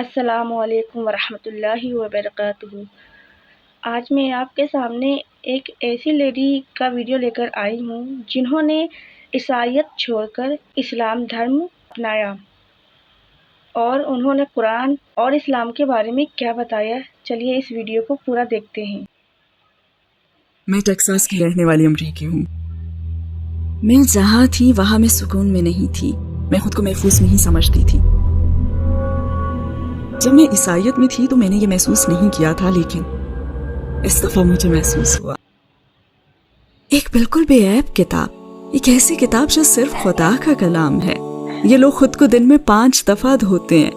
السلام علیکم ورحمۃ اللہ وبرکاتہ۔ آج میں آپ کے سامنے ایک ایسی لیڈی کا ویڈیو لے کر آئی ہوں جنہوں نے عیسائیت چھوڑ کر اسلام دھرم اپنایا، اور انہوں نے قرآن اور اسلام کے بارے میں کیا بتایا۔ چلیے اس ویڈیو کو پورا دیکھتے ہیں۔ میں ٹیکساس کی رہنے والی امریکی ہوں۔ میں جہاں تھی وہاں میں سکون میں نہیں تھی، میں خود کو محفوظ نہیں سمجھتی تھی۔ جب میں عیسائیت میں تھی تو میں نے یہ محسوس نہیں کیا تھا، لیکن اس دفعہ مجھے محسوس ہوا۔ ایک بالکل بے عیب کتاب، ایک ایسی کتاب جو صرف خدا کا کلام ہے۔ یہ لوگ خود کو دن میں 5 دفعہ دھوتے ہیں۔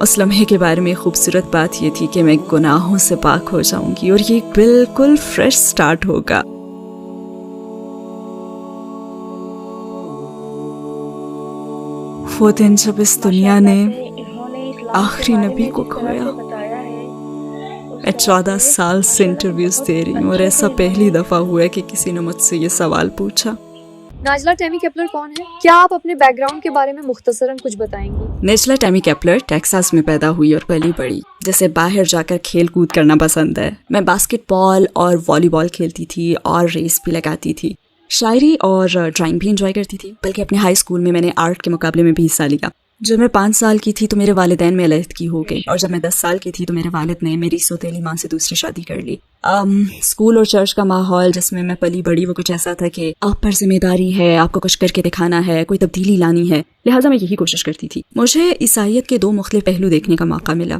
اس لمحے کے بارے میں خوبصورت بات یہ تھی کہ میں گناہوں سے پاک ہو جاؤں گی اور یہ بالکل فریش سٹارٹ ہوگا۔ وہ دن جب اس دنیا نے آخری نبی کو کھویا۔ میں 14 سال سے انٹرویوز دے رہی ہوں اور ایسا پہلی دفعہ ہوا ہے کہ کسی نے مجھ سے یہ سوال پوچھا۔ ناجلہ ٹیمی کیپلر کون ہے؟ کیا آپ اپنے بیک گراؤنڈ کے بارے میں مختصراً کچھ بتائیں گی؟ ناجلہ ٹیمی کیپلر ٹیکساس میں پیدا ہوئی اور پلی بڑھی، جسے باہر جا کر کھیل کود کرنا پسند ہے۔ میں باسکٹ بال اور والی بال کھیلتی تھی اور ریس بھی لگاتی تھی۔ شاعری اور ڈرائنگ بھی انجوائے کرتی تھی، بلکہ اپنے ہائی اسکول میں نے آرٹ کے مقابلے میں بھی حصہ لیا۔ جب میں 5 سال کی تھی تو میرے والدین میں علیحدگی ہو گئی، اور جب میں 10 سال کی تھی تو میرے والد نے میری سوتیلی ماں سے دوسری شادی کر لی۔ اسکول اور چرچ کا ماحول جس میں پلی بڑی وہ کچھ ایسا تھا کہ آپ پر ذمہ داری ہے، آپ کو کچھ کر کے دکھانا ہے، کوئی تبدیلی لانی ہے، لہٰذا میں یہی کوشش کرتی تھی۔ مجھے عیسائیت کے 2 مختلف پہلو دیکھنے کا موقع ملا۔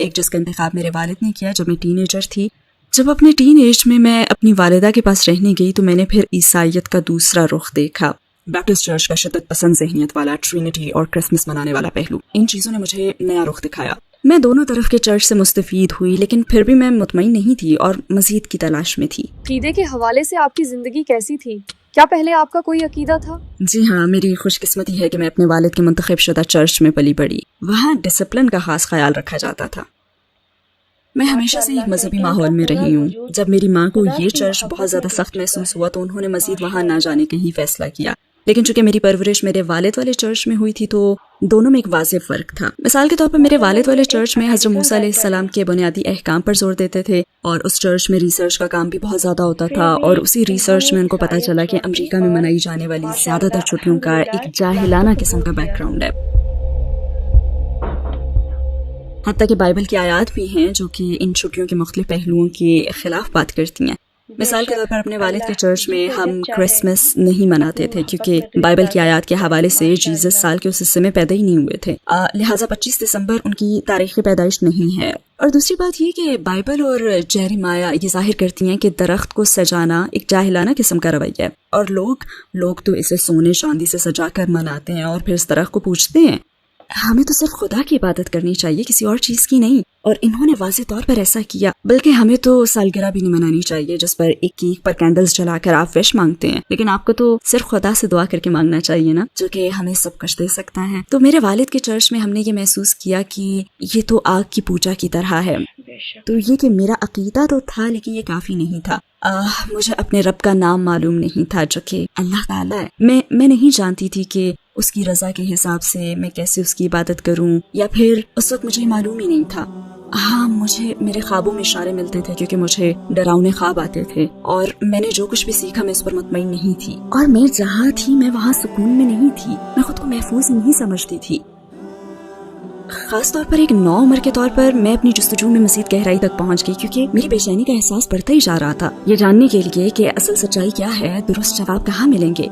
ایک جس کا انتخاب میرے والد نے کیا جب میں ٹین ایجر تھی۔ جب اپنے ٹین ایج میں اپنی والدہ کے پاس رہنے گئی تو میں نے پھر عیسائیت کا دوسرا رخ دیکھا، بیپٹسٹ چرچ کا شدت پسند ذہنیت والا، ٹرینٹی اور کرسمس منانے والا پہلو۔ ان چیزوں نے مجھے نیا رخ دکھایا۔ میں دونوں طرف کے چرچ سے مستفید ہوئی، لیکن پھر بھی میں مطمئن نہیں تھی اور مزید کی تلاش میں تھی۔ عقیدے کے حوالے سے آپ کی زندگی کیسی تھی؟ کیا پہلے آپ کا کوئی عقیدہ تھا؟ جی ہاں، میری خوش قسمتی ہے کہ میں اپنے والد کے منتخب شدہ چرچ میں پلی بڑھی۔ وہاں ڈسپلن کا خاص خیال رکھا جاتا تھا۔ میں ہمیشہ سے ایک مذہبی ماحول میں رہی ہوں۔ جب میری ماں کو یہ چرچ بہت زیادہ سخت محسوس ہوا تو انہوں نے مزید وہاں نہ جانے کا ہی فیصلہ کیا، لیکن چونکہ میری پرورش میرے والد والے چرچ میں ہوئی تھی تو دونوں میں ایک واضح فرق تھا۔ مثال کے طور پر میرے والد والے چرچ میں حضرت موسیٰ علیہ السلام کے بنیادی احکام پر زور دیتے تھے، اور اس چرچ میں ریسرچ کا کام بھی بہت زیادہ ہوتا تھا، اور اسی ریسرچ میں ان کو پتہ چلا کہ امریکہ میں منائی جانے والی زیادہ تر چھٹیوں کا ایک جاہلانہ قسم کا بیک گراؤنڈ ہے۔ حتیٰ کہ بائبل کی آیات بھی ہیں جو کہ ان چھٹیوں کے مختلف پہلوؤں کے خلاف بات کرتی ہیں۔ مثال کے طور پر اپنے والد کے چرچ میں ہم کرسمس نہیں مناتے تھے کیونکہ بائبل کی آیات کے حوالے سے جیزس سال کے اس حصے میں پیدا ہی نہیں ہوئے تھے، لہٰذا 25 دسمبر ان کی تاریخ پیدائش نہیں ہے۔ اور دوسری بات یہ کہ بائبل اور جیریمایا یہ ظاہر کرتی ہیں کہ درخت کو سجانا ایک جاہلانہ قسم کا رویہ ہے، اور لوگ تو اسے سونے چاندی سے سجا کر مناتے ہیں اور پھر اس درخت کو پوجتے ہیں۔ ہمیں تو صرف خدا کی عبادت کرنی چاہیے، کسی اور چیز کی نہیں، اور انہوں نے واضح طور پر ایسا کیا۔ بلکہ ہمیں تو سالگرہ بھی نہیں منانی چاہیے جس پر ایک کیک پر کینڈلز جلا کر آپ وش مانگتے ہیں، لیکن آپ کو تو صرف خدا سے دعا کر کے مانگنا چاہیے نا، جو کہ ہمیں سب کچھ دے سکتا ہے۔ تو میرے والد کے چرچ میں ہم نے یہ محسوس کیا کہ یہ تو آگ کی پوجا کی طرح ہے۔ تو یہ کہ میرا عقیدہ تو تھا لیکن یہ کافی نہیں تھا۔ مجھے اپنے رب کا نام معلوم نہیں تھا جو کہ اللہ تعالیٰ ہے۔ میں نہیں جانتی تھی کہ اس کی رضا کے حساب سے میں کیسے اس کی عبادت کروں، یا پھر اس وقت مجھے معلوم ہی نہیں تھا۔ ہاں، مجھے میرے خوابوں میں اشارے ملتے تھے کیونکہ مجھے ڈراؤنے خواب آتے تھے، اور میں نے جو کچھ بھی سیکھا میں اس پر مطمئن نہیں تھی، اور میں جہاں تھی میں وہاں سکون میں نہیں تھی، میں خود کو محفوظ نہیں سمجھتی تھی۔ خاص طور پر ایک نوعمر کے طور پر میں اپنی جستجو میں مزید گہرائی تک پہنچ گئی، کیونکہ میری بے چینی کا احساس بڑھتا ہی جا رہا تھا، یہ جاننے کے لیے کہ اصل سچائی کیا ہے، درست جواب کہاں ملیں گے۔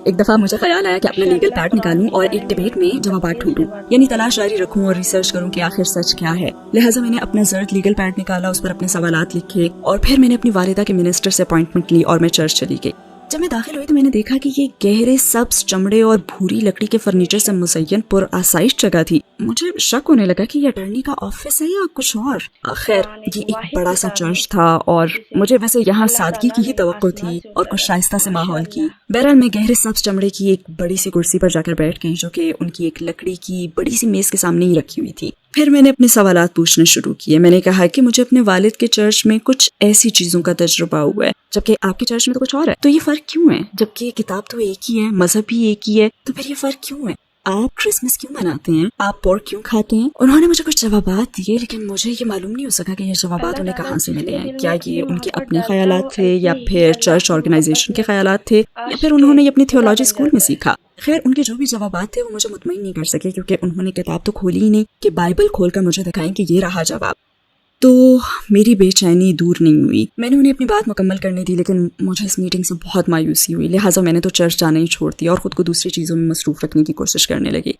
ایک دفعہ مجھے خیال آیا کہ اپنا لیگل پیڈ نکالوں اور ایک ڈیبیٹ میں جوابات ڈھونڈوں، یعنی تلاش جاری رکھوں اور ریسرچ کروں کہ آخر سچ کیا ہے۔ لہٰذا میں نے اپنا زرد لیگل پیڈ نکالا، اس پر اپنے سوالات لکھے، اور پھر میں نے اپنی والدہ کے منسٹر سے اپوائنٹمنٹ لی اور میں چرچ چلی گئی۔ جب میں داخل ہوئی تو میں نے دیکھا کہ یہ گہرے سبز چمڑے اور بھوری لکڑی کے فرنیچر سے مزین پر آسائش جگہ تھی۔ مجھے شک ہونے لگا کہ یہ اٹارنی کا آفس ہے یا کچھ اور۔ خیر، یہ ایک بڑا سا چرچ تھا اور مجھے ویسے یہاں سادگی کی ہی توقع تھی اور کچھ شائستہ سے ماحول کی۔ بہرحال میں گہرے سبز چمڑے کی ایک بڑی سی کرسی پر جا کر بیٹھ گئی جو کہ ان کی ایک لکڑی کی بڑی سی میز کے سامنے ہی رکھی ہوئی تھی۔ پھر میں نے اپنے سوالات پوچھنے شروع کیے۔ میں نے کہا کہ مجھے اپنے والد کے چرچ میں کچھ ایسی چیزوں کا تجربہ ہوا ہے جبکہ آپ کے چرچ میں تو کچھ اور ہے، تو یہ فرق کیوں ہے؟ جبکہ کتاب تو ایک ہی ہے، مذہب بھی ایک ہی ہے، تو پھر یہ فرق کیوں ہے؟ آپ کرسمس کیوں مناتے ہیں, آپ پورک کیوں کھاتے ہیں. انہوں نے مجھے کچھ جوابات دیے, لیکن مجھے یہ معلوم نہیں ہو سکا کہ یہ جوابات انہیں کہاں سے ملے ہیں. کیا یہ ان کے اپنے خیالات تھے, یا پھر چرچ آرگنائزیشن کے خیالات تھے, یا پھر انہوں نے یہ اپنی تھیولوجی اسکول میں سیکھا. خیر ان کے جو بھی جوابات تھے وہ مجھے مطمئن نہیں کر سکے, کیونکہ انہوں نے کتاب تو کھولی ہی نہیں کہ بائبل کھول کر مجھے دکھائیں کہ یہ رہا جواب. تو میری بے چینی دور نہیں ہوئی. میں نے انہیں اپنی بات مکمل کرنے دی, لیکن مجھے اس میٹنگ سے بہت مایوسی ہوئی. لہٰذا میں نے تو چرچ جانا ہی چھوڑ دیا اور خود کو دوسری چیزوں میں مصروف رکھنے کی کوشش کرنے لگی.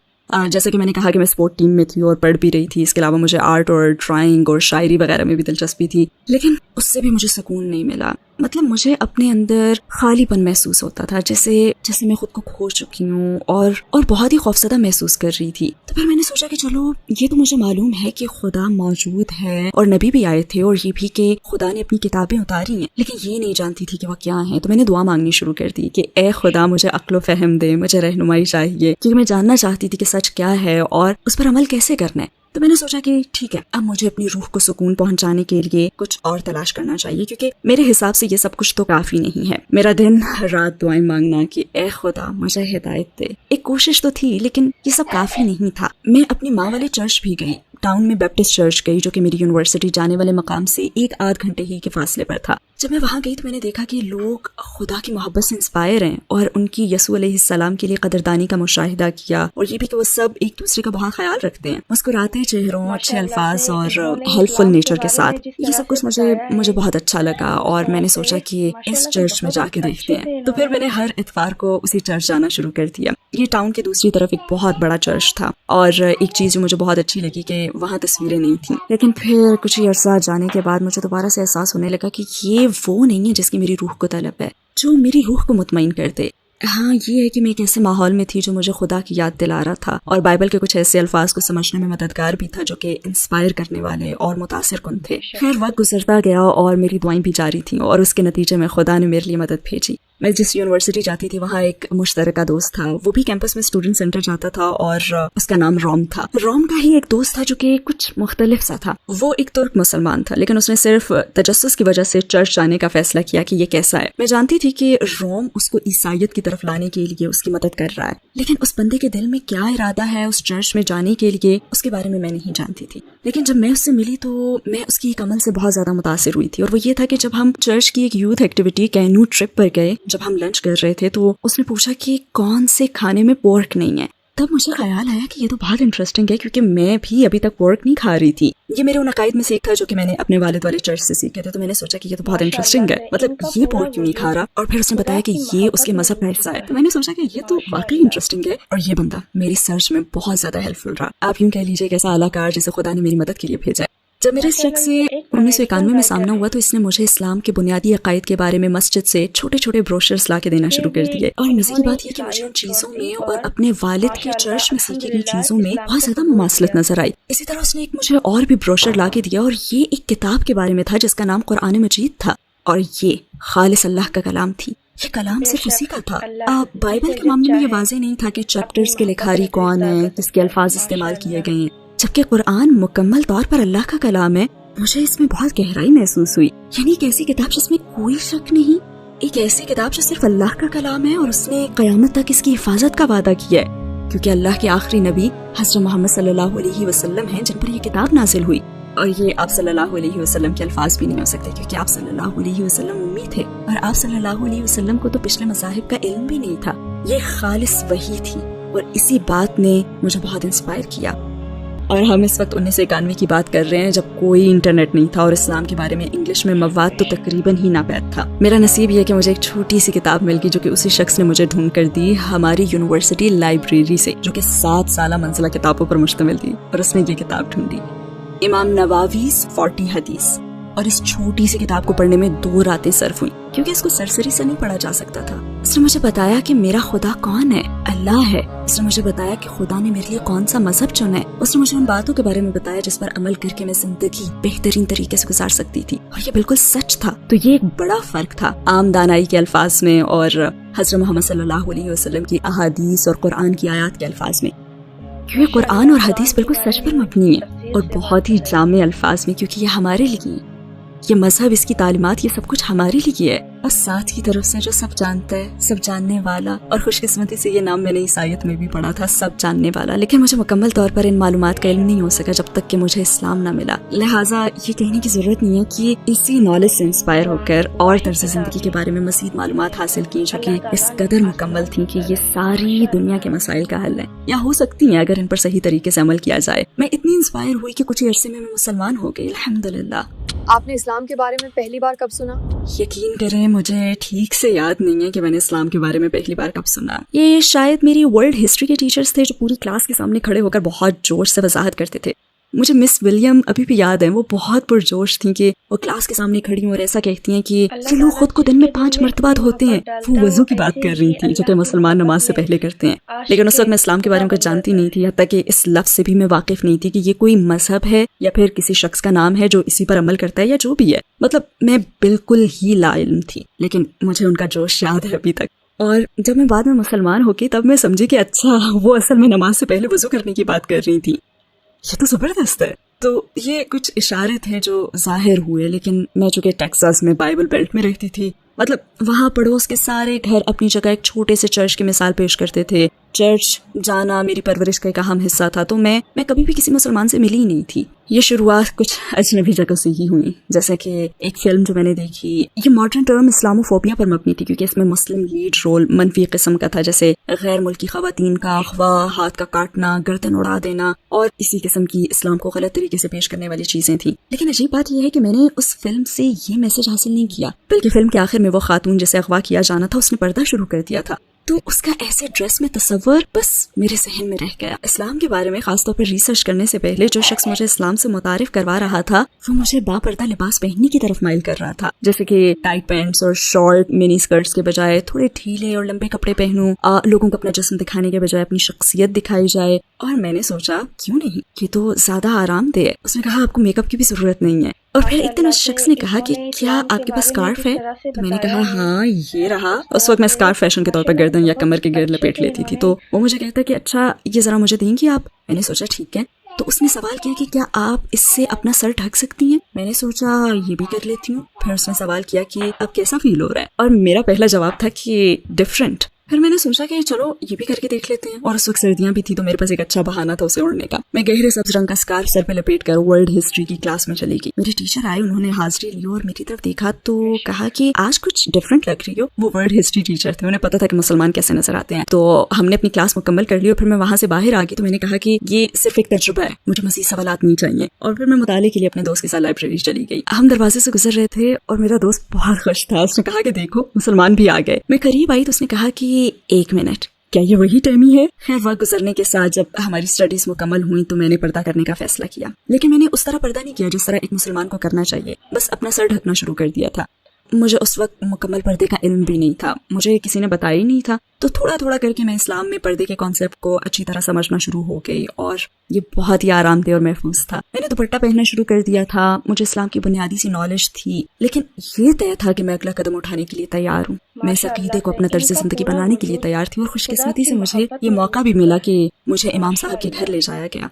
جیسا کہ میں نے کہا کہ میں اسپورٹ ٹیم میں تھی اور پڑھ بھی رہی تھی. اس کے علاوہ مجھے آرٹ اور ڈرائنگ اور شاعری وغیرہ میں بھی دلچسپی تھی, لیکن اس سے بھی مجھے سکون نہیں ملا. مطلب مجھے اپنے اندر خالی پن محسوس ہوتا تھا, جیسے میں خود کو کھو چکی ہوں اور بہت ہی خوفزدہ محسوس کر رہی تھی. تو پھر میں نے سوچا کہ چلو یہ تو مجھے معلوم ہے کہ خدا موجود ہے اور نبی بھی آئے تھے, اور یہ بھی کہ خدا نے اپنی کتابیں اتاری ہیں, لیکن یہ نہیں جانتی تھی کہ وہ کیا ہیں. تو میں نے دعا مانگنی شروع کر دی کہ اے خدا مجھے عقل و فہم دے, مجھے رہنمائی چاہیے, کیونکہ میں جاننا چاہتی تھی کہ سچ کیا ہے اور اس پر عمل کیسے کرنا ہے. تو میں نے سوچا کہ ٹھیک ہے, اب مجھے اپنی روح کو سکون پہنچانے کے لیے کچھ اور تلاش کرنا چاہیے, کیونکہ میرے حساب سے یہ سب کچھ تو کافی نہیں ہے. میرا دن رات دعائیں مانگنا کہ اے خدا مجھے ہدایت دے. ایک کوشش تو تھی, لیکن یہ سب کافی نہیں تھا. میں اپنی ماں والے چرچ بھی گئی, ٹاؤن میں بیپٹسٹ چرچ گئی, جو کہ میری یونیورسٹی جانے والے مقام سے 1-8 گھنٹے ہی کے فاصلے پر تھا. جب میں وہاں گئی تو میں نے دیکھا کہ لوگ خدا کی محبت سے انسپائر ہیں, اور ان کی یسوع علیہ السلام کے لیے قدردانی کا مشاہدہ کیا, اور یہ بھی کہ وہ سب ایک دوسرے کا بہت خیال رکھتے ہیں, مسکراتے چہروں, اچھے الفاظ اور ہیلپ فل نیچر کے ساتھ. یہ سب کچھ مجھے بہت اچھا لگا, اور میں نے سوچا کہ اس چرچ میں جا کے دیکھتے ہیں. تو پھر میں نے ہر اتوار کو اسی چرچ جانا شروع کر دیا. یہ ٹاؤن کے دوسری طرف ایک بہت بڑا چرچ تھا, اور ایک چیز جو مجھے بہت اچھی لگی کہ وہاں تصویریں نہیں تھیں. لیکن پھر کچھ ہی عرصہ جانے کے بعد مجھے دوبارہ سے احساس ہونے لگا کہ یہ وہ نہیں ہے جس کی میری روح کو طلب ہے, جو میری روح کو مطمئن کر دے. ہاں یہ ہے کہ میں ایک ایسے ماحول میں تھی جو مجھے خدا کی یاد دلا رہا تھا, اور بائبل کے کچھ ایسے الفاظ کو سمجھنے میں مددگار بھی تھا جو کہ انسپائر کرنے والے اور متاثر کن تھے. خیر وقت گزرتا گیا اور میری دعائیں بھی جاری تھیں, اور اس کے نتیجے میں خدا نے میرے لیے مدد بھیجی. میں جس یونیورسٹی جاتی تھی وہاں ایک مشترکہ دوست تھا, وہ بھی کیمپس میں اسٹوڈنٹ سینٹر جاتا تھا, اور اس کا نام روم تھا. روم کا ہی ایک دوست تھا جو کہ کچھ مختلف سا تھا. وہ ایک ترک مسلمان تھا, لیکن اس نے صرف تجسس کی وجہ سے چرچ جانے کا فیصلہ کیا کہ یہ کیسا ہے. میں جانتی تھی کہ روم اس کو عیسائیت کی طرف لانے کے لیے اس کی مدد کر رہا ہے, لیکن اس بندے کے دل میں کیا ارادہ ہے اس چرچ میں جانے کے لیے, اس کے بارے میں نہیں جانتی تھی. لیکن جب میں اس سے ملی تو میں اس کی ایک عمل سے بہت زیادہ متاثر ہوئی تھی, اور وہ یہ تھا کہ جب ہم چرچ کی ایک یوتھ ایکٹیویٹی کینو ٹرپ پر گئے, جب ہم لنچ کر رہے تھے تو اس نے پوچھا کہ کون سے کھانے میں پورک نہیں ہے. تب مجھے خیال آیا کہ یہ تو بہت انٹرسٹنگ ہے, کیونکہ میں بھی ابھی تک پورک نہیں کھا رہی تھی. یہ میرے ان عقائد میں سے ایک تھا جو کہ میں نے اپنے والد والے چرچ سے سیکھے تھے. تو میں نے سوچا کہ یہ تو بہت انٹرسٹنگ ہے, مطلب یہ پورک کیوں نہیں کھا رہا. اور پھر اس نے بتایا کہ یہ اس کے مذہب کا حصہ ہے. تو میں نے سوچا کہ یہ تو واقعی انٹرسٹنگ ہے, اور یہ بندہ میری سرچ میں بہت زیادہ ہیلپ فل رہا. آپ یوں کہہ لیجیے کہ ایسا اعلیٰ کار جسے خدا نے میری مدد کے لیے بھیجا. جب میرے اس شخص سے 1991 میں سامنا ہوا تو اس نے مجھے اسلام کے بنیادی عقائد کے بارے میں مسجد سے چھوٹے چھوٹے بروشرز لا کے دینا شروع کر دیے. اور مزے کی بات یہ کہ مجھے ان چیزوں میں اور اپنے والد کے چرچ میں سیکھی گئی چیزوں میں بہت زیادہ مماثلت نظر آئی. اسی طرح اس نے ایک مجھے اور بھی بروشر لا کے دیا, اور یہ ایک کتاب کے بارے میں تھا جس کا نام قرآن مجید تھا, اور یہ خالص اللہ کا کلام تھی. یہ کلام صرف اسی کا تھا. بائبل کے معاملے میں یہ واضح نہیں تھا کہ چیپٹرز کے لکھاری کون ہے, کس کے الفاظ استعمال کیے گئے ہیں, جبکہ قرآن مکمل طور پر اللہ کا کلام ہے. مجھے اس میں بہت گہرائی محسوس ہوئی. یعنی ایک ایسی کتاب جس میں کوئی شک نہیں, ایک ایسی کتاب جو صرف اللہ کا کلام ہے, اور اس نے قیامت تک اس کی حفاظت کا وعدہ کیا ہے, کیونکہ اللہ کے آخری نبی حضرت محمد صلی اللہ علیہ وسلم ہیں جن پر یہ کتاب نازل ہوئی. اور یہ آپ صلی اللہ علیہ وسلم کے الفاظ بھی نہیں ہو سکتے, کیونکہ آپ صلی اللہ علیہ وسلم امی تھے, اور آپ صلی اللہ علیہ وسلم کو تو پچھلے مذاہب کا علم بھی نہیں تھا. یہ خالص وحی تھی, اور اسی بات نے مجھے بہت انسپائر کیا. اور ہم اس وقت 1991 کی بات کر رہے ہیں, جب کوئی انٹرنیٹ نہیں تھا, اور اسلام کے بارے میں انگلش میں مواد تو تقریباً ہی ناپید تھا. میرا نصیب یہ کہ مجھے ایک چھوٹی سی کتاب مل گئی جو کہ اسی شخص نے مجھے ڈھونڈ کر دی ہماری یونیورسٹی لائبریری سے, جو کہ 7 سالہ منزلہ کتابوں پر مشتمل تھی. اور اس نے یہ کتاب ڈھونڈی, امام نووی's 40 حدیث. اور اس چھوٹی سی کتاب کو پڑھنے میں 2 راتیں صرف ہوئیں, کیونکہ اس کو سرسری سے نہیں پڑھا جا سکتا تھا. اس نے مجھے بتایا کہ میرا خدا کون ہے, اللہ ہے. اس نے مجھے بتایا کہ خدا نے میرے لیے کون سا مذہب چنا ہے. اس نے مجھے ان باتوں کے بارے میں بتایا جس پر عمل کر کے میں زندگی بہترین طریقے سے گزار سکتی تھی, اور یہ بالکل سچ تھا. تو یہ ایک بڑا فرق تھا عام دانائی کے الفاظ میں اور حضرت محمد صلی اللہ علیہ وسلم کی احادیث اور قرآن کی آیات کے الفاظ میں, کیونکہ قرآن اور حدیث بالکل سچ پر مبنی ہے اور بہت ہی جامع الفاظ میں, کیونکہ یہ ہمارے لیے, یہ مذہب, اس کی تعلیمات, یہ سب کچھ ہمارے لیے ہے. اور ساتھ کی طرف سے جو سب جانتا ہے، سب جاننے والا، اور خوش قسمتی سے یہ نام میں نے اس آیت میں بھی پڑھا تھا، سب جاننے والا. لیکن مجھے مکمل طور پر ان معلومات کا علم نہیں ہو سکا جب تک کہ مجھے اسلام نہ ملا. لہٰذا یہ کہنے کی ضرورت نہیں ہے کہ اسی نالج سے انسپائر ہو کر اور طرز زندگی کے بارے میں مزید معلومات حاصل کی جو کہ اس قدر مکمل تھیں کہ یہ ساری دنیا کے مسائل کا حل ہے، یا ہو سکتی ہیں اگر ان پر صحیح طریقے سے عمل کیا جائے. میں اتنی انسپائر ہوئی کہ کچھ ہی عرصے میں مسلمان ہو گئی، الحمدللہ. آپ نے اسلام کے بارے میں پہلی بار کب سنا؟ یقین کریں مجھے ٹھیک سے یاد نہیں ہے کہ میں نے اسلام کے بارے میں پہلی بار کب سنا. یہ شاید میری ورلڈ ہسٹری کے ٹیچرز تھے جو پوری کلاس کے سامنے کھڑے ہو کر بہت جوش سے وضاحت کرتے تھے. مجھے مس ولیم ابھی بھی یاد ہے، وہ بہت پرجوش تھیں کہ وہ کلاس کے سامنے کھڑی ہوں اور ایسا کہتی ہیں کہ یہ لوگ خود کو دن میں 5 مرتبہ دھوتے ہیں. وہ وضو کی بات کر رہی تھی جو کہ مسلمان نماز سے پہلے کرتے ہیں. لیکن اس وقت میں اسلام کے بارے میں کچھ جانتی نہیں تھی، حتیٰ کہ اس لفظ سے بھی میں واقف نہیں تھی کہ یہ کوئی مذہب ہے یا پھر کسی شخص کا نام ہے جو اسی پر عمل کرتا ہے یا جو بھی ہے. مطلب میں بالکل ہی لا علم تھی، لیکن مجھے ان کا جوش یاد ہے ابھی تک. اور جب میں بعد میں مسلمان ہو گئی تب میں سمجھی کہ اچھا وہ اصل میں نماز سے پہلے وضو کرنے کی بات کر رہی تھی. یہ تو زبردست ہے. تو یہ کچھ اشارے تھے جو ظاہر ہوئے. لیکن میں چونکہ ٹیکساس میں بائبل بیلٹ میں رہتی تھی، مطلب وہاں پڑوس کے سارے گھر اپنی جگہ ایک چھوٹے سے چرچ کی مثال پیش کرتے تھے. چرچ جانا میری پرورش کا ایک اہم حصہ تھا، تو میں کبھی بھی کسی مسلمان سے ملی نہیں تھی. یہ شروعات کچھ اجنبی جگہ سے ہی ہوئی، جیسے کہ ایک فلم جو میں نے دیکھی، یہ ماڈرن ٹرم اسلاموفوبیا پر مبنی تھی کیونکہ اس میں مسلم لیڈ رول منفی قسم کا تھا، جیسے غیر ملکی خواتین کا اغوا، ہاتھ کا کاٹنا، گردن اڑا دینا اور اسی قسم کی اسلام کو غلط طریقے سے پیش کرنے والی چیزیں تھیں. لیکن عجیب بات یہ ہے کہ میں نے اس فلم سے یہ میسج حاصل نہیں کیا، بلکہ فلم کے آخر میں وہ خاتون جسے اغوا کیا جانا تھا اس نے پردہ شروع کر دیا تھا. تو اس کا ایسے ڈریس میں تصور بس میرے ذہن میں رہ گیا. اسلام کے بارے میں خاص طور پر ریسرچ کرنے سے پہلے جو شخص مجھے اسلام سے متعارف کروا رہا تھا وہ مجھے باپردہ لباس پہننے کی طرف مائل کر رہا تھا، جیسے کہ ٹائٹ پینٹس اور شارٹ منی اسکرٹس کے بجائے تھوڑے ڈھیلے اور لمبے کپڑے پہنوں، لوگوں کو اپنا جسم دکھانے کے بجائے اپنی شخصیت دکھائی جائے. اور میں نے سوچا کیوں نہیں، یہ تو زیادہ آرام دہ ہے. اس نے کہا آپ کو میک اپ کی بھی ضرورت نہیں ہے. اور پھر ایک دن اس شخص نے کہا کہ کیا آپ کے پاس اسکارف ہے؟ تو میں نے کہا ہاں یہ رہا. اس وقت میں اسکارف فیشن کے طور پر گردن یا کمر کے گرد لپیٹ لیتی تھی. تو وہ مجھے کہتا کہ اچھا یہ ذرا مجھے دیں گی آپ؟ میں نے سوچا ٹھیک ہے. تو اس نے سوال کیا کہ کیا آپ اس سے اپنا سر ڈھک سکتی ہیں؟ میں نے سوچا یہ بھی کر لیتی ہوں. پھر اس نے سوال کیا کہ اب کیسا فیل ہو رہا ہے؟ اور میرا پہلا جواب تھا کہ ڈفرینٹ. پھر میں نے سوچا کہ چلو یہ بھی کر کے دیکھ لیتے ہیں. اور اس وقت سردیاں بھی تھی تو میرے پاس ایک اچھا بہانہ تھا اسے اوڑھنے کا. میں گہرے سبز رنگ کا اسکارف سر پہ لپیٹ کر ورلڈ ہسٹری کی کلاس میں چلی گئی. میرے ٹیچر آئے، انہوں نے حاضری لی اور میری طرف دیکھا تو کہا کہ آج کچھ ڈفرینٹ لگ رہی ہو. وہ ورلڈ ہسٹری ٹیچر تھے، انہیں پتا تھا کہ مسلمان کیسے نظر آتے ہیں. تو ہم نے اپنی کلاس مکمل کر لی اور پھر میں وہاں سے باہر آ گئی. تو میں نے کہا کہ یہ صرف ایک تجربہ ہے، مجھے مزید سوالات نہیں چاہیے. اور پھر میں مطالعے کے لیے اپنے دوست کے ساتھ لائبریری چلی گئی. ہم دروازے سے گزر رہے تھے اور میرا دوست بہت خوش تھا. اس نے کہا کہ دیکھو مسلمان بھی آ گئے. میں قریب آئی تو اس نے کہا کہ 1 منٹ، کیا یہ وہی ٹیمی ہے؟ خیر وقت گزرنے کے ساتھ جب ہماری اسٹڈیز مکمل ہوئی تو میں نے پردہ کرنے کا فیصلہ کیا. لیکن میں نے اس طرح پردہ نہیں کیا جس طرح ایک مسلمان کو کرنا چاہیے، بس اپنا سر ڈھکنا شروع کر دیا تھا. مجھے اس وقت مکمل پردے کا علم بھی نہیں تھا، مجھے کسی نے بتایا ہی نہیں تھا. تو تھوڑا تھوڑا کر کے میں اسلام میں پردے کے کانسیپٹ کو اچھی طرح سمجھنا شروع ہو گئی اور یہ بہت ہی آرام دہ اور محفوظ تھا. میں نے دوپٹہ پہننا شروع کر دیا تھا. مجھے اسلام کی بنیادی سی نالج تھی، لیکن یہ طے تھا کہ میں اگلا قدم اٹھانے کے لیے تیار ہوں. میں اس عقیدے کو اپنا طرز زندگی بنانے کے لیے تیار تھی. اور خوش قسمتی سے مجھے یہ موقع بھی ملا کہ مجھے امام صاحب کے گھر لے جایا گیا.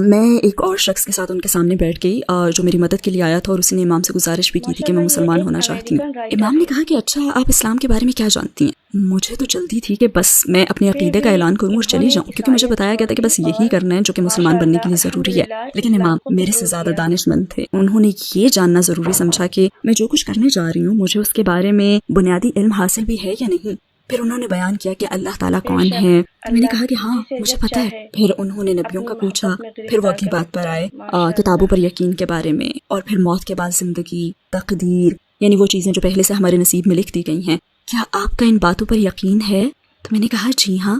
میں ایک اور شخص کے ساتھ ان کے سامنے بیٹھ گئی جو میری مدد کے لیے آیا تھا، اور اسی نے امام سے گزارش بھی کی تھی کہ میں مسلمان ہونا چاہتی ہوں. امام نے کہا کہ اچھا آپ اسلام کے بارے میں کیا جانتی ہیں؟ مجھے تو جلدی تھی کہ بس میں اپنے عقیدے کا اعلان کروں اور چلی جاؤں، کیونکہ مجھے بتایا گیا تھا کہ بس یہی کرنا ہے جو کہ مسلمان بننے کے لیے ضروری ہے. لیکن امام میرے سے زیادہ دانش مند تھے. انہوں نے یہ جاننا ضروری سمجھا کہ میں جو کچھ کرنے جا رہی ہوں مجھے اس کے بارے میں بنیادی علم حاصل بھی ہے یا نہیں. پھر انہوں نے بیان کیا کہ اللہ تعالیٰ کون ہے. میں نے کہا کہ ہاں مجھے پتہ ہے. پھر انہوں نے نبیوں کا پوچھا. پھر وہ اگلی بات پر آئے کتابوں پر یقین کے بارے میں، اور پھر موت کے بعد زندگی، تقدیر، یعنی وہ چیزیں جو پہلے سے ہمارے نصیب میں لکھ دی گئی ہیں. کیا آپ کا ان باتوں پر یقین ہے؟ تو میں نے کہا جی ہاں.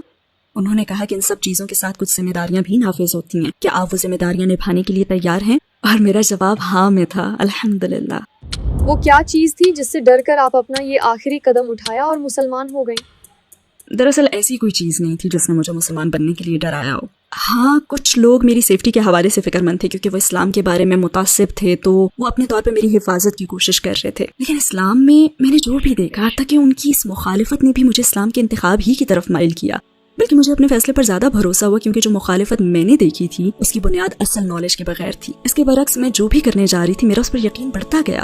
انہوں نے کہا کہ ان سب چیزوں کے ساتھ کچھ ذمہ داریاں بھی نافذ ہوتی ہیں، کیا آپ وہ ذمہ داریاں نبھانے کے لیے تیار ہیں؟ اور میرا جواب ہاں میں تھا، الحمدللہ. وہ کیا چیز تھی جس سے ڈر کر آپ اپنا یہ آخری قدم اٹھایا اور مسلمان ہو گئیں؟ دراصل ایسی کوئی چیز نہیں تھی جس نے مجھے مسلمان بننے کے لیے ڈرایا ہو. ہاں کچھ لوگ میری سیفٹی کے حوالے سے فکر مند تھے کیونکہ وہ اسلام کے بارے میں متعصب تھے، تو وہ اپنے طور پہ میری حفاظت کی کوشش کر رہے تھے. لیکن اسلام میں نے جو بھی دیکھا تھا کہ ان کی اس مخالفت نے بھی مجھے اسلام کے انتخاب ہی کی طرف مائل کیا. بلکہ مجھے اپنے فیصلے پر زیادہ بھروسہ ہوا کیونکہ جو مخالفت میں نے دیکھی تھی اس کی بنیاد اصل نالج کے بغیر تھی. اس کے برعکس میں جو بھی کرنے جا رہی تھی میرا اس پر یقین بڑھتا گیا.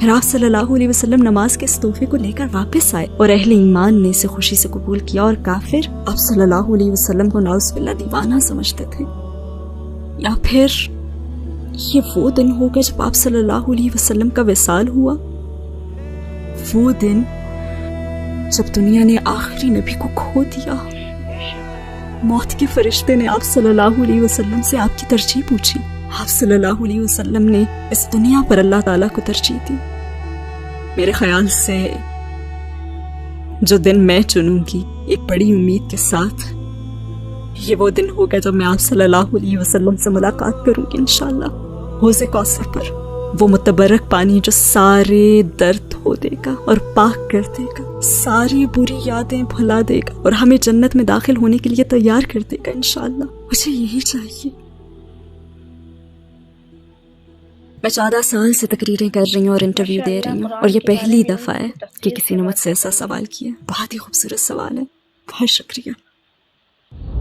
پھر آپ صلی اللہ علیہ وسلم نماز کے اس تحفے کو لے کر واپس آئے اور اہل ایمان نے اسے خوشی سے قبول کیا، اور کافر آپ صلی اللہ علیہ وسلم کو نعوذ باللہ دیوانہ سمجھتے تھے۔ یا پھر یہ وہ دن ہوگا جب آپ صلی اللہ علیہ وسلم کا وصال ہوا، وہ دن جب دنیا نے آخری نبی کو کھو دیا۔ موت کے فرشتے نے آپ صلی اللہ علیہ وسلم سے آپ کی ترجیح پوچھی، آپ صلی اللہ علیہ وسلم نے اس دنیا پر اللہ تعالیٰ کو ترجیح دی۔ میرے خیال سے جو دن میں چنوں گی ایک بڑی امید کے ساتھ، یہ وہ دن ہوگا جب میں آپ صلی اللہ علیہ وسلم سے ملاقات کروں گی انشاءاللہ، حوض کوثر پر، وہ متبرک پانی جو سارے درد دھو دے گا اور پاک کر دے گا، ساری بری یادیں بھلا دے گا اور ہمیں جنت میں داخل ہونے کے لیے تیار کر دے گا انشاءاللہ۔ مجھے یہی چاہیے۔ میں 14 سال سے تقریریں کر رہی ہوں اور انٹرویو دے رہی ہوں، اور یہ پہلی دفعہ ہے کہ کسی نے مجھ سے ایسا سوال کیا۔ بہت ہی خوبصورت سوال ہے، بہت شکریہ۔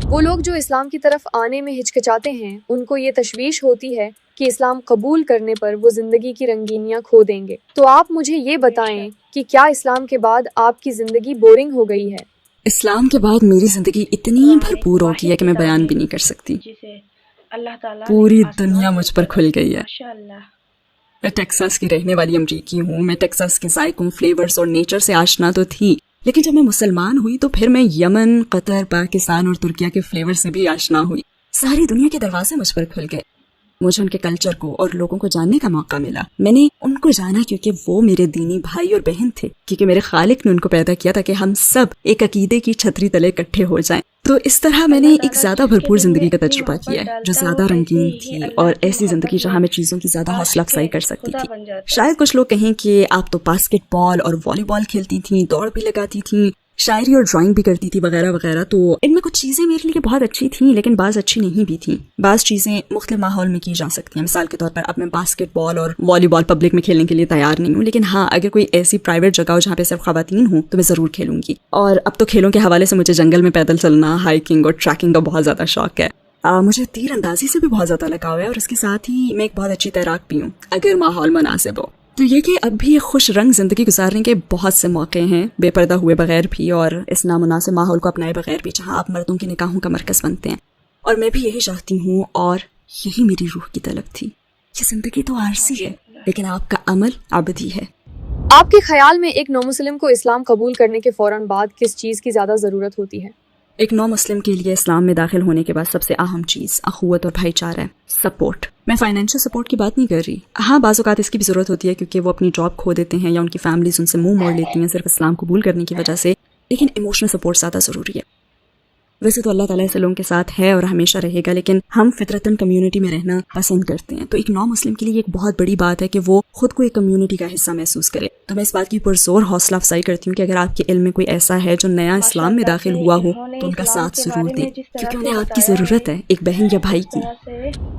وہ لوگ جو اسلام کی طرف آنے میں ہچکچاتے ہیں، ان کو یہ تشویش ہوتی ہے کہ اسلام قبول کرنے پر وہ زندگی کی رنگینیاں کھو دیں گے۔ تو آپ مجھے یہ بتائیں کہ کیا اسلام کے بعد آپ کی زندگی بورنگ ہو گئی ہے؟ اسلام کے بعد میری زندگی اتنی بھرپور ہو گئی ہے کہ میں بیان بھی نہیں کر سکتی۔ پوری دنیا مجھ پر کھل گئی ہے۔ میں ٹیکساس کی رہنے والی امریکی ہوں، میں ٹیکساس کے ذائقوں، فلیورز اور نیچر سے آشنا تو تھی، لیکن جب میں مسلمان ہوئی تو پھر میں یمن، قطر، پاکستان اور ترکیہ کے فلیور سے بھی آشنا ہوئی۔ ساری دنیا کے دروازے مجھ پر کھل گئے۔ مجھے ان کے کلچر کو اور لوگوں کو جاننے کا موقع ملا۔ میں نے ان کو جانا کیونکہ وہ میرے دینی بھائی اور بہن تھے، کیونکہ میرے خالق نے ان کو پیدا کیا تھا کہ ہم سب ایک عقیدے کی چھتری تلے اکٹھے ہو جائیں۔ تو اس طرح میں نے ایک زیادہ بھرپور زندگی کا تجربہ کیا ہے، جو زیادہ رنگین تھی، اور ایسی زندگی جہاں میں چیزوں کی زیادہ حوصلہ افزائی کر سکتی تھی۔ شاید کچھ لوگ کہیں کہ آپ تو باسکٹ بال اور والی بال کھیلتی تھیں، دوڑ بھی لگاتی تھیں، شاعری اور ڈرائنگ بھی کرتی تھی وغیرہ وغیرہ، تو ان میں کچھ چیزیں میرے لیے بہت اچھی تھیں، لیکن بعض اچھی نہیں بھی تھیں۔ بعض چیزیں مختلف ماحول میں کی جا سکتی ہیں۔ مثال کے طور پر اب میں باسکٹ بال اور والی بال پبلک میں کھیلنے کے لیے تیار نہیں ہوں، لیکن ہاں اگر کوئی ایسی پرائیویٹ جگہ ہو جہاں پہ صرف خواتین ہوں تو میں ضرور کھیلوں گی۔ اور اب تو کھیلوں کے حوالے سے مجھے جنگل میں پیدل چلنا، ہائکنگ اور ٹریکنگ کا بہت زیادہ شوق ہے۔ مجھے تیر اندازی سے بھی بہت زیادہ لگاؤ ہے، اور اس کے ساتھ ہی میں ایک بہت اچھی تیراک بھی ہوں اگر ماحول مناسب ہو۔ تو یہ کہ اب بھی خوش رنگ زندگی گزارنے کے بہت سے موقع ہیں، بے پردہ ہوئے بغیر بھی اور اس نامناسب ماحول کو اپنائے بغیر بھی، جہاں آپ مردوں کی نکاحوں کا مرکز بنتے ہیں، اور میں بھی یہی چاہتی ہوں، اور یہی میری روح کی طلب تھی۔ یہ زندگی تو عارضی ہے، لیکن آپ کا عمل ابدی ہے۔ آپ کے خیال میں ایک نو مسلم کو اسلام قبول کرنے کے فوراً بعد کس چیز کی زیادہ ضرورت ہوتی ہے؟ ایک نو مسلم کے لیے اسلام میں داخل ہونے کے بعد سب سے اہم چیز اخوت اور بھائی چارہ ہے، سپورٹ۔ میں فائنینشیل سپورٹ کی بات نہیں کر رہی، ہاں بعض اوقات اس کی بھی ضرورت ہوتی ہے کیونکہ وہ اپنی جاب کھو دیتے ہیں یا ان کی فیملیز ان سے منہ موڑ لیتی ہیں صرف اسلام قبول کرنے کی وجہ سے، لیکن ایموشنل سپورٹ زیادہ ضروری ہے۔ ویسے تو اللہ تعالیٰ ایسے لوگوں کے ساتھ ہے اور ہمیشہ رہے گا، لیکن ہم فطرتاً کمیونٹی میں رہنا پسند کرتے ہیں۔ تو ایک نو مسلم کے لیے ایک بہت بڑی بات ہے کہ وہ خود کو ایک کمیونٹی کا حصہ محسوس کرے۔ تو میں اس بات کی پرزور حوصلہ افزائی کرتی ہوں کہ اگر آپ کے علم میں کوئی ایسا ہے جو نیا اسلام میں داخل ہوا ہو تو ان کا ساتھ ضرور دیں، کیونکہ انہیں آپ کی ضرورت ہے، ایک بہن یا بھائی کی۔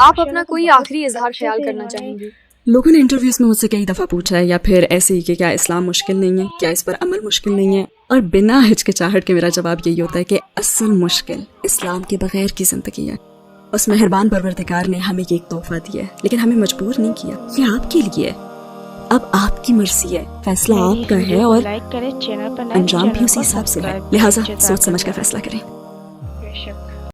آپ اپنا کوئی آخری اظہار خیال کرنا چاہیں گی؟ لوگوں نے انٹرویوز میں مجھ سے کئی دفعہ پوچھا ہے، یا پھر ایسے ہی کہ کیا اسلام مشکل نہیں ہے، کیا اس پر عمل مشکل نہیں ہے، اور بنا ہچکچاہٹ کے میرا جواب یہی ہوتا ہے کہ اصل مشکل اسلام کے بغیر کی زندگی ہے۔ اس مہربان پروردگار نے ہمیں ایک تحفہ دیا ہے، لیکن ہمیں مجبور نہیں کیا، یہ آپ کے لیے ہے، اب آپ کی مرضی ہے، فیصلہ آپ کا ہے، اور انجام بھی اسی حساب سے ہے، لہٰذا سوچ سمجھ کر فیصلہ کریں۔